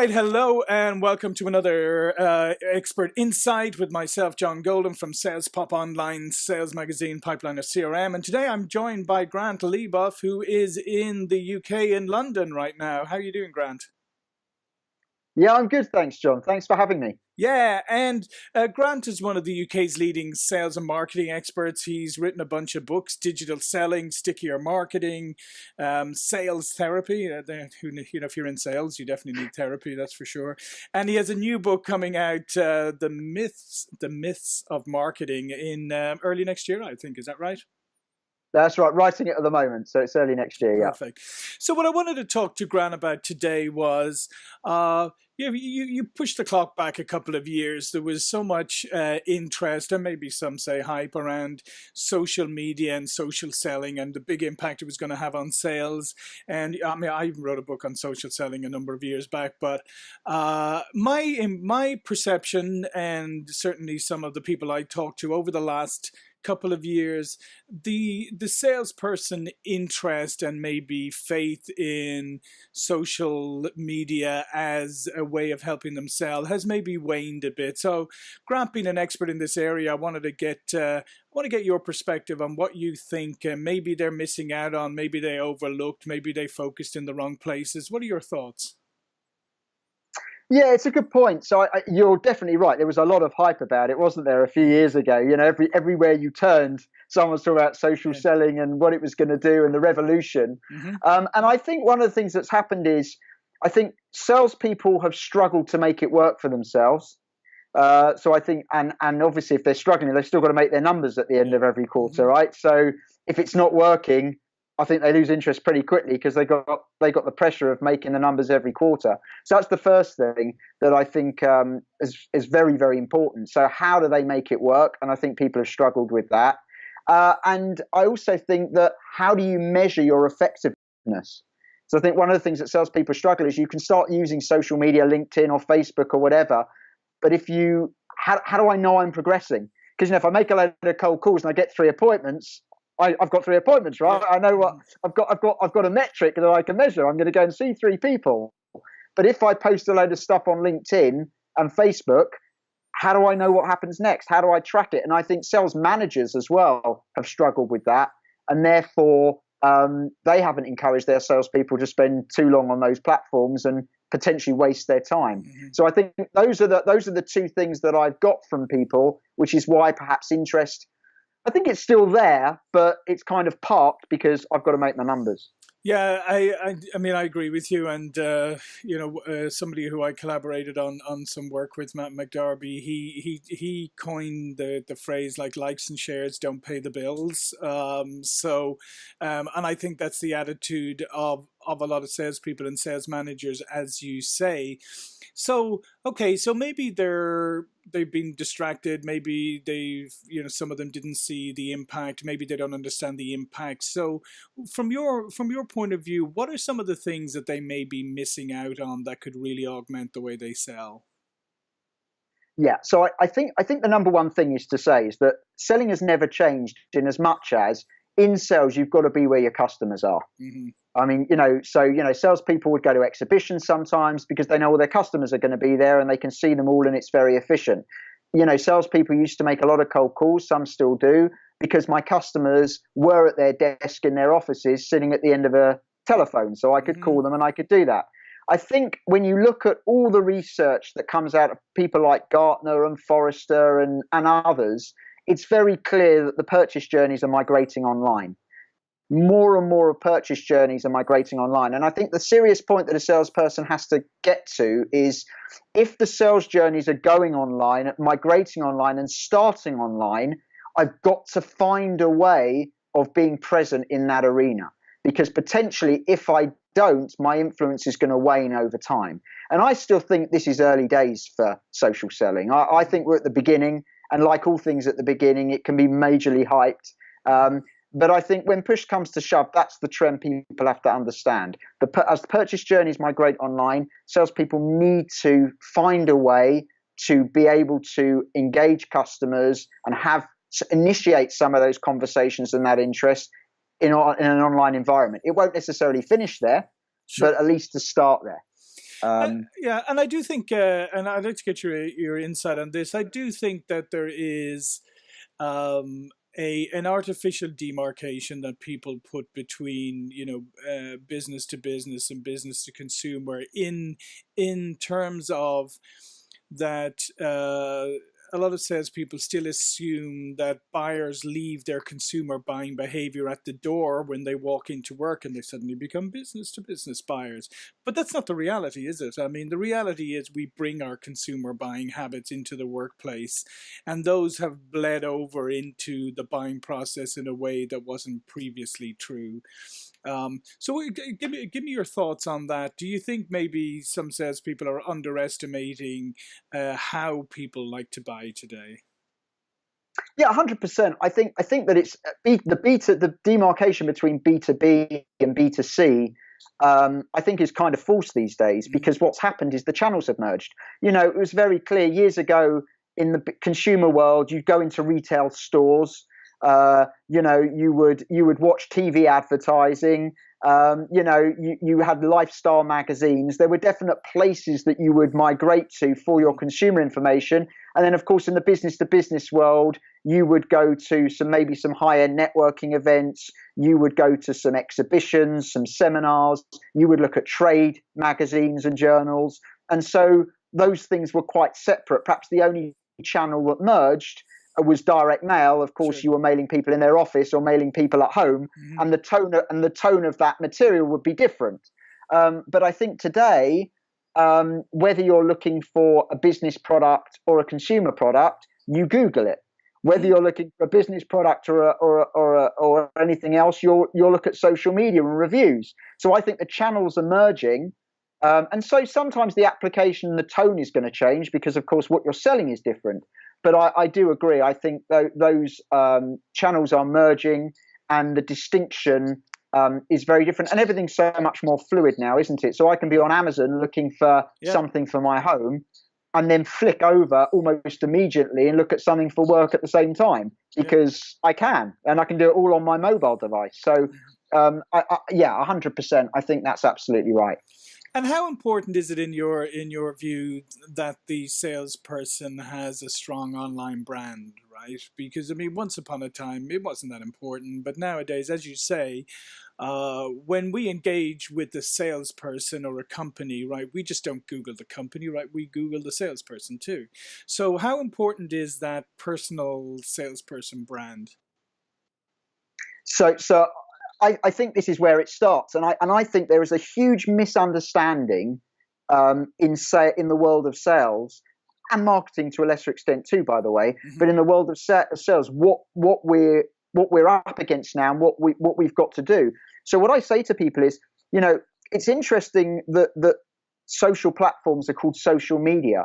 right, hello and welcome to another Expert Insight with myself, John Golden from SalesPOP Online Sales Magazine, Pipeliner CRM. And today I'm joined by Grant Leboff, who is in the UK in London right now. How are you doing, Grant? Yeah, I'm good, thanks, John. Thanks for having me. Yeah, and Grant is one of the UK's leading sales and marketing experts. He's written a bunch of books: Digital Selling, Stickier Marketing, Sales Therapy. If you're in sales, you definitely need therapy, that's for sure. And he has a new book coming out, The Myths of Marketing, in early next year, I think. Is that right? That's right, writing it at the moment, so it's early next year, yeah. Perfect. So what I wanted to talk to Grant about today was, you pushed the clock back a couple of years. There was so much interest, and maybe some say hype, around social media and social selling and the big impact it was going to have on sales. And I mean, I even wrote a book on social selling a number of years back. But my perception, and certainly some of the people I talked to over the last couple of years, the salesperson interest and maybe faith in social media as a way of helping them sell has maybe waned a bit. So, Grant, being an expert in this area, I want to get your perspective on what you think maybe they're missing out on, maybe they overlooked, maybe they focused in the wrong places. What are your thoughts? Yeah, it's a good point. So you're definitely right. There was a lot of hype about it, wasn't there, a few years ago? You know, everywhere you turned, someone was talking about social selling and what it was going to do and the revolution. Mm-hmm. And I think one of the things that's happened is I think salespeople have struggled to make it work for themselves. So I think, and obviously if they're struggling, they've still got to make their numbers at the end of every quarter, right? So if it's not working, I think they lose interest pretty quickly because they got the pressure of making the numbers every quarter. So that's the first thing that I think is very, very important. So how do they make it work? And I think people have struggled with that. And I also think that how do you measure your effectiveness? So I think one of the things that salespeople struggle is you can start using social media, LinkedIn or Facebook or whatever, but how do I know I'm progressing? Because if I make a load of cold calls and I get 3 appointments, I've got 3 appointments, right? I know what I've got a metric that I can measure. I'm going to go and see 3 people. But if I post a load of stuff on LinkedIn and Facebook, how do I know what happens next? How do I track it? And I think sales managers as well have struggled with that, and therefore they haven't encouraged their salespeople to spend too long on those platforms and potentially waste their time. Mm-hmm. So I think those are the 2 things that I've got from people, which is why perhaps interest, I think it's still there, but it's kind of parked because I've got to make my numbers. Yeah, I mean, I agree with you. And, somebody who I collaborated on some work with, Matt McDarby, he coined the phrase like likes and shares don't pay the bills. And I think that's the attitude of a lot of salespeople and sales managers, as you say. So, okay, so maybe they've been distracted. Maybe some of them didn't see the impact. Maybe they don't understand the impact. So from your point of view, what are some of the things that they may be missing out on that could really augment the way they sell? Yeah, so I think the number one thing is to say is that selling has never changed in as much as in sales, you've got to be where your customers are. Mm-hmm. I mean, salespeople would go to exhibitions sometimes because they know all their customers are going to be there and they can see them all and it's very efficient. Salespeople used to make a lot of cold calls, some still do, because my customers were at their desk in their offices sitting at the end of a telephone. So I could call them and I could do that. I think when you look at all the research that comes out of people like Gartner and Forrester and others, it's very clear that the purchase journeys are migrating online. More and more of purchase journeys are migrating online. And I think the serious point that a salesperson has to get to is if the sales journeys are going online, migrating online and starting online, I've got to find a way of being present in that arena. Because potentially if I don't, my influence is going to wane over time. And I still think this is early days for social selling. I think we're at the beginning. And like all things at the beginning, it can be majorly hyped. But I think when push comes to shove, that's the trend people have to understand. As the purchase journeys migrate online, salespeople need to find a way to be able to engage customers and initiate some of those conversations and that interest in an online environment. It won't necessarily finish there, but at least to start there. Yeah, and I do think, and I'd like to get your insight on this. I do think that there is an artificial demarcation that people put between, business to business and business to consumer in terms of that. A lot of salespeople still assume that buyers leave their consumer buying behavior at the door when they walk into work and they suddenly become business to business buyers. But that's not the reality, is it? I mean, the reality is we bring our consumer buying habits into the workplace, and those have bled over into the buying process in a way that wasn't previously true. So give me your thoughts on that. Do you think maybe some salespeople are underestimating how people like to buy today? Yeah, 100%. I think that it's the demarcation between B2B and B2C. I think is kind of false these days, because what's happened is the channels have merged. It was very clear years ago in the consumer world. You'd go into retail stores. You would watch TV advertising. You had lifestyle magazines. There were definite places that you would migrate to for your consumer information. And then, of course, in the business to business world, you would go to maybe some high end networking events. You would go to some exhibitions, some seminars. You would look at trade magazines and journals. And so those things were quite separate. Perhaps the only channel that merged was direct mail. Of course, sure. You were mailing people in their office or mailing people at home, and the tone of that material would be different. But I think today, whether you're looking for a business product or a consumer product, you Google it. Whether you're looking for a business product or anything else, you'll look at social media and reviews. So I think the channels are merging. And so sometimes the application and the tone is going to change because, of course, what you're selling is different. But I do agree. I think those channels are merging, and the distinction is very different. And everything's so much more fluid now, isn't it? So I can be on Amazon looking for something for my home, and then flick over almost immediately and look at something for work at the same time, because I can, and I can do it all on my mobile device. So 100%. I think that's absolutely right. And how important is it in your view that the salesperson has a strong online brand, right? Because I mean, once upon a time it wasn't that important, but nowadays, as you say, when we engage with the salesperson or a company, right, we just don't Google the company, right? We Google the salesperson too. So how important is that personal salesperson brand? So I think this is where it starts, and I think there is a huge misunderstanding in the world of sales and marketing to a lesser extent too, by the way. But in the world of sales, what we're up against now, and what we've got to do. So what I say to people is, it's interesting that social platforms are called social media,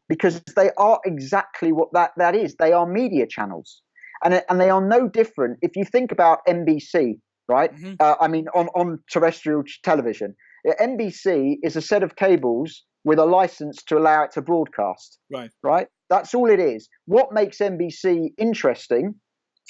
because they are exactly what that is. They are media channels, and they are no different. If you think about NBC. Right? On terrestrial television, NBC is a set of cables with a license to allow it to broadcast. Right? That's all it is. What makes NBC interesting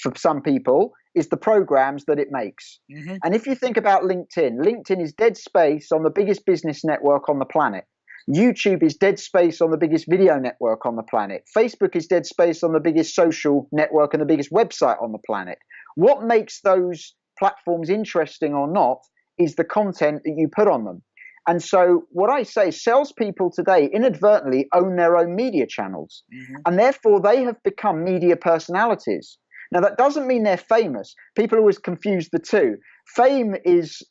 for some people is the programs that it makes. And if you think about LinkedIn is dead space on the biggest business network on the planet. YouTube is dead space on the biggest video network on the planet. Facebook is dead space on the biggest social network and the biggest website on the planet. What makes those platforms interesting or not is the content that you put on them. And so what I say, salespeople today inadvertently own their own media channels, and therefore they have become media personalities. Now that doesn't mean they're famous. People always confuse the two. Fame is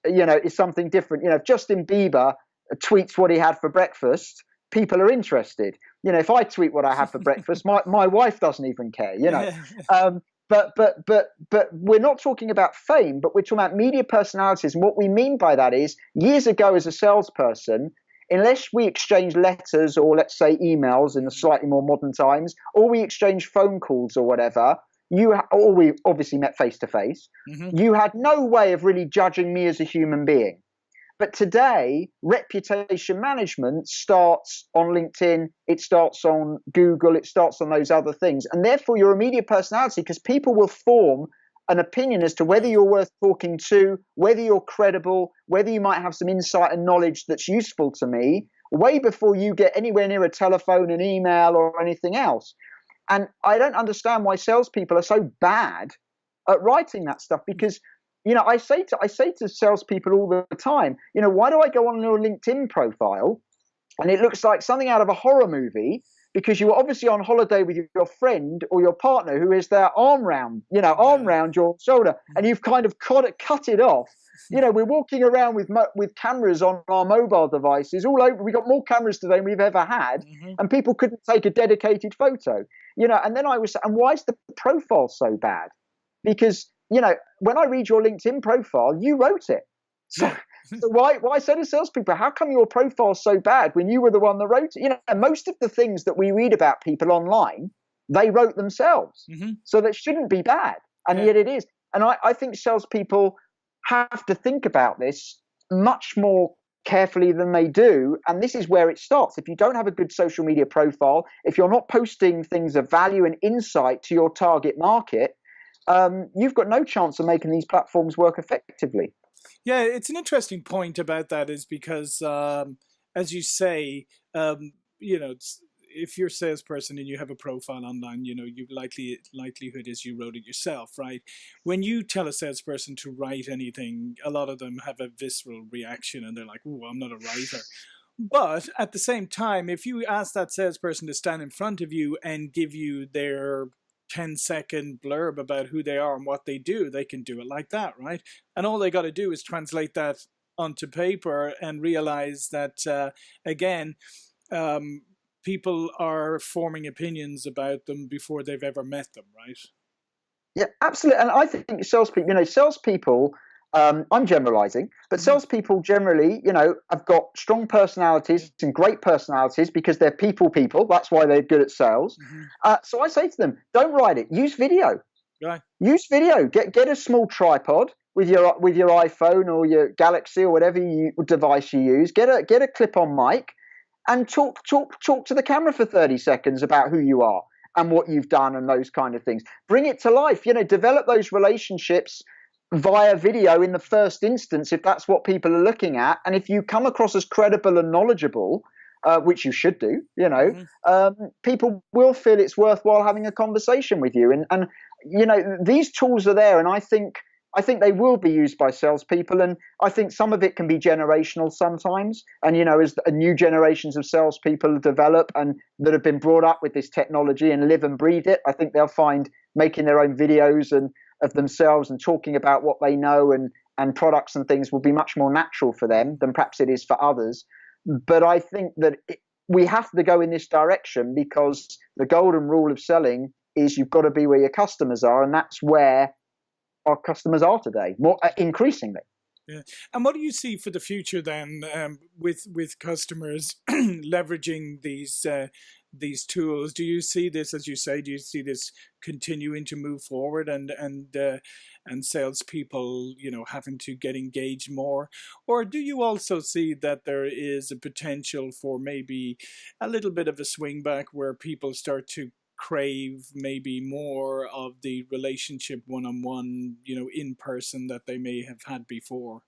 something different. If Justin Bieber tweets what he had for breakfast, people are interested. If I tweet what I have for breakfast, my wife doesn't even care. But we're not talking about fame, but we're talking about media personalities. And what we mean by that is, years ago as a salesperson, unless we exchange letters or, let's say, emails in the slightly more modern times, or we exchange phone calls or whatever, or we obviously met face to face, you had no way of really judging me as a human being. But today, reputation management starts on LinkedIn, it starts on Google, it starts on those other things. And therefore, you're a media personality, because people will form an opinion as to whether you're worth talking to, whether you're credible, whether you might have some insight and knowledge that's useful to me, way before you get anywhere near a telephone, an email, or anything else. And I don't understand why salespeople are so bad at writing that stuff, because I say to salespeople all the time, why do I go on your LinkedIn profile and it looks like something out of a horror movie? Because you were obviously on holiday with your friend or your partner who is their arm round your shoulder, and you've kind of cut it off. We're walking around with cameras on our mobile devices all over. We got more cameras today than we've ever had, and people couldn't take a dedicated photo. And then I was, and why is the profile so bad? Because when I read your LinkedIn profile, you wrote it. So why say to salespeople, how come your profile's so bad when you were the one that wrote it? Most of the things that we read about people online, they wrote themselves. So that shouldn't be bad. And yet it is. And I think salespeople have to think about this much more carefully than they do. And this is where it starts. If you don't have a good social media profile, if you're not posting things of value and insight to your target market, you've got no chance of making these platforms work effectively. Yeah, it's an interesting point about that, is because, as you say, if you're a salesperson and you have a profile online, your likelihood is you wrote it yourself, right? When you tell a salesperson to write anything, a lot of them have a visceral reaction and they're like, "Oh, I'm not a writer." But at the same time, if you ask that salesperson to stand in front of you and give you their 10-second blurb about who they are and what they do, they can do it like that, right? And all they got to do is translate that onto paper and realize that, again, people are forming opinions about them before they've ever met them, right? Yeah, absolutely. And I think salespeople, I'm generalizing, but salespeople generally, have got strong personalities and great personalities because they're people. That's why they're good at sales. So I say to them, don't write it. Use video. Right. Use video. Get a small tripod with your iPhone or your Galaxy or whatever device you use. Get a clip-on mic and talk to the camera for 30 seconds about who you are and what you've done and those kind of things. Bring it to life. Develop those relationships via video in the first instance, if that's what people are looking at. And if you come across as credible and knowledgeable, which you should do, people will feel it's worthwhile having a conversation with you. And these tools are there, and I think they will be used by salespeople, and I think some of it can be generational sometimes. And as new generations of salespeople develop and that have been brought up with this technology and live and breathe it, I think they'll find making their own videos and of themselves and talking about what they know and products and things will be much more natural for them than perhaps it is for others. But I think that we have to go in this direction, because the golden rule of selling is you've got to be where your customers are, and that's where our customers are today, more increasingly. Yeah. And what do you see for the future then, with customers leveraging these tools? Do you see this, as you say, do you see this continuing to move forward and salespeople, having to get engaged more? Or do you also see that there is a potential for maybe a little bit of a swing back where people start to crave maybe more of the relationship one-on-one, in person, that they may have had before?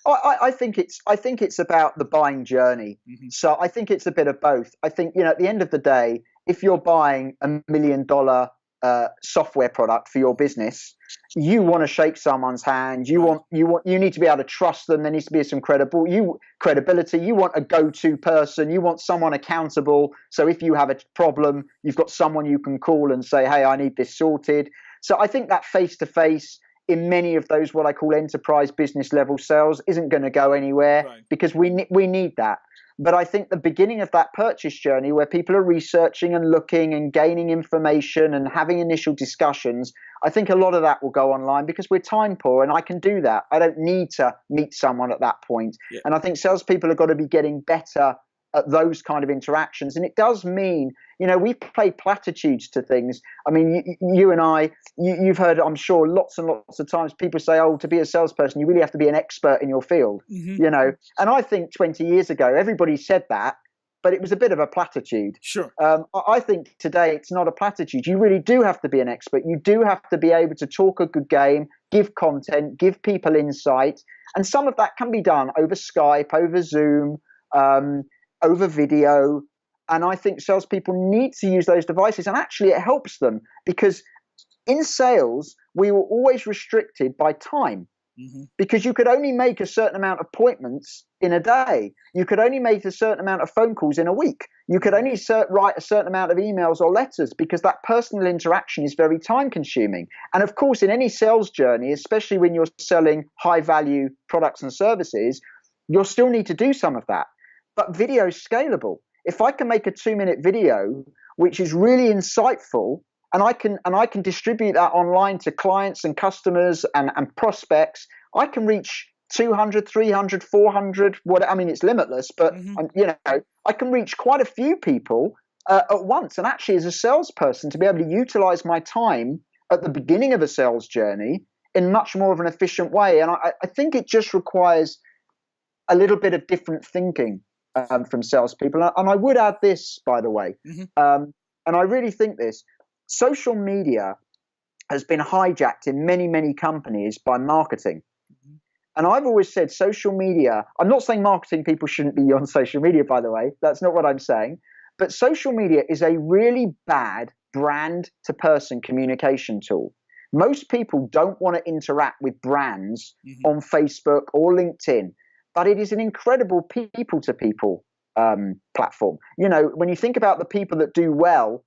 I think it's about the buying journey. So I think it's a bit of both. I think, at the end of the day, if you're buying $1 million software product for your business, you want to shake someone's hand. You need to be able to trust them. There needs to be some credibility. You want a go-to person. You want someone accountable. So if you have a problem, you've got someone you can call and say, "Hey, I need this sorted." So I think that face-to-face in many of those what I call enterprise business level sales isn't going to go anywhere, right? Because we need that. But I think the beginning of that purchase journey, where people are researching and looking and gaining information and having initial discussions, I think a lot of that will go online, because we're time poor, and I can do that. I don't need to meet someone at that point. Yeah. And I think salespeople have got to be getting better at those kind of interactions. And it does mean, we play platitudes to things. I mean, you and I, you've heard, I'm sure, lots and lots of times people say, "Oh, to be a salesperson, you really have to be an expert in your field." And I think 20 years ago, everybody said that, but it was a bit of a platitude. Sure. I think today it's not a platitude. You really do have to be an expert. You do have to be able to talk a good game, give content, give people insight. And some of that can be done over Skype, over Zoom, over video. And I think salespeople need to use those devices. And actually, it helps them because in sales, we were always restricted by time. Because you could only make a certain amount of appointments in a day. You could only make a certain amount of phone calls in a week. You could only write a certain amount of emails or letters because that personal interaction is very time consuming. And of course, in any sales journey, especially when you're selling high value products and services, you'll still need to do some of that. But video is scalable. If I can make a 2-minute video, which is really insightful, and I can distribute that online to clients and customers and prospects, I can reach 200, 300, 400, I mean, it's limitless, but I can reach quite a few people at once. And actually, as a salesperson, to be able to utilize my time at the beginning of a sales journey in much more of an efficient way. And I think it just requires a little bit of different thinking from salespeople. And I would add this, by the way, and I really think this. Social media has been hijacked in many, many companies by marketing. And I've always said social media, I'm not saying marketing people shouldn't be on social media, by the way. That's not what I'm saying. But social media is a really bad brand to person communication tool. Most people don't want to interact with brands on Facebook or LinkedIn, but it is an incredible people to people platform. You know, when you think about the people that do well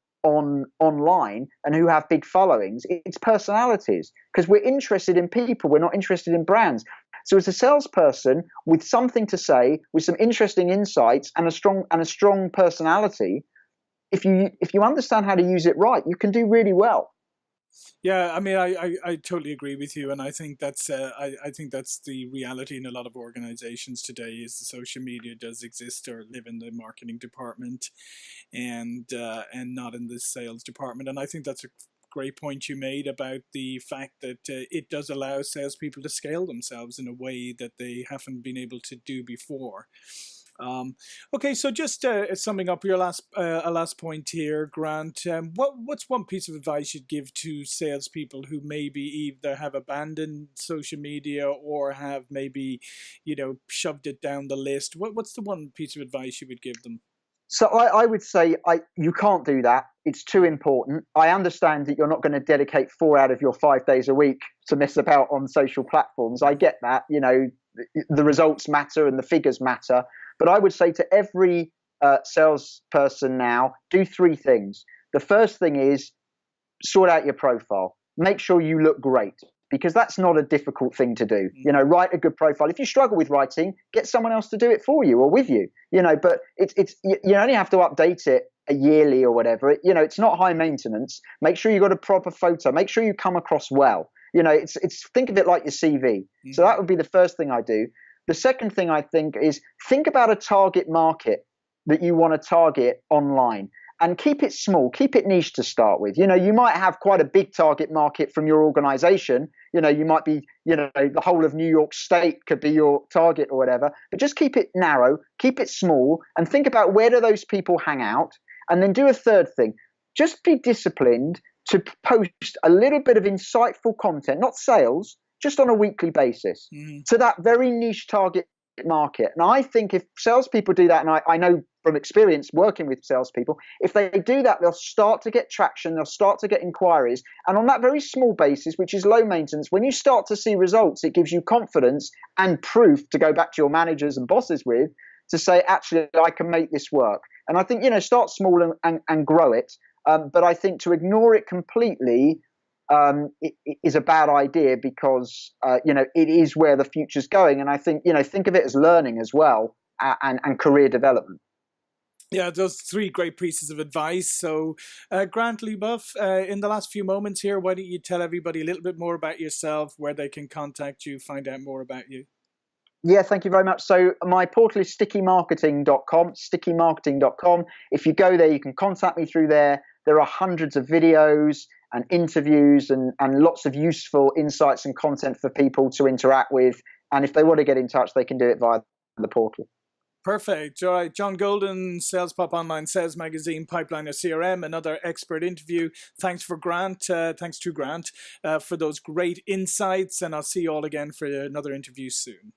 online and who have big followings, it's personalities, because we're interested in people, we're not interested in brands. So as a salesperson with something to say, with some interesting insights and a strong personality, if you understand how to use it right, you can do really well. Yeah, I mean, I totally agree with you, and I think that's I think that's the reality in a lot of organizations today. Is the social media does exist or live in the marketing department, and not in the sales department. And I think that's a great point you made about the fact that it does allow salespeople to scale themselves in a way that they haven't been able to do before. Okay, so just summing up your last point here, Grant. What's one piece of advice you'd give to salespeople who maybe either have abandoned social media or have maybe, shoved it down the list? What's the one piece of advice you would give them? So I would say you can't do that. It's too important. I understand that you're not going to dedicate 4 out of your 5 days a week to mess about on social platforms. I get that. The results matter and the figures matter. But I would say to every salesperson now, do 3 things. The first thing is sort out your profile. Make sure you look great, because that's not a difficult thing to do. Write a good profile. If you struggle with writing, get someone else to do it for you or with you. But it's you only have to update it yearly or whatever. It's not high maintenance. Make sure you got a proper photo. Make sure you come across well. It's think of it like your CV. So that would be the first thing I do. The second thing I think is think about a target market that you want to target online, and keep it small, keep it niche to start with. You might have quite a big target market from your organization. You might be, the whole of New York State could be your target or whatever, but just keep it narrow, keep it small, and think about where do those people hang out. And then do a third thing, just be disciplined to post a little bit of insightful content, not sales, just on a weekly basis to that very niche target market. And I think if salespeople do that, and I know from experience working with salespeople, if they do that, they'll start to get traction, they'll start to get inquiries. And on that very small basis, which is low maintenance, when you start to see results, it gives you confidence and proof to go back to your managers and bosses with, to say, actually, I can make this work. And I think, start small and grow it. But I think to ignore it completely it is a bad idea, because it is where the future's going. And I think think of it as learning as well, and career development. Yeah, those 3 great pieces of advice. So Grant Leboff, in the last few moments here, why don't you tell everybody a little bit more about yourself, where they can contact you, find out more about you? Yeah, thank you very much. So my portal is stickymarketing.com, stickymarketing.com. If you go there, you can contact me through there. There are hundreds of videos and interviews and lots of useful insights and content for people to interact with. And if they want to get in touch, they can do it via the portal. Perfect. All right. John Golden, SalesPOP Online Sales Magazine, Pipeliner CRM, another expert interview. Thanks to Grant for those great insights. And I'll see you all again for another interview soon.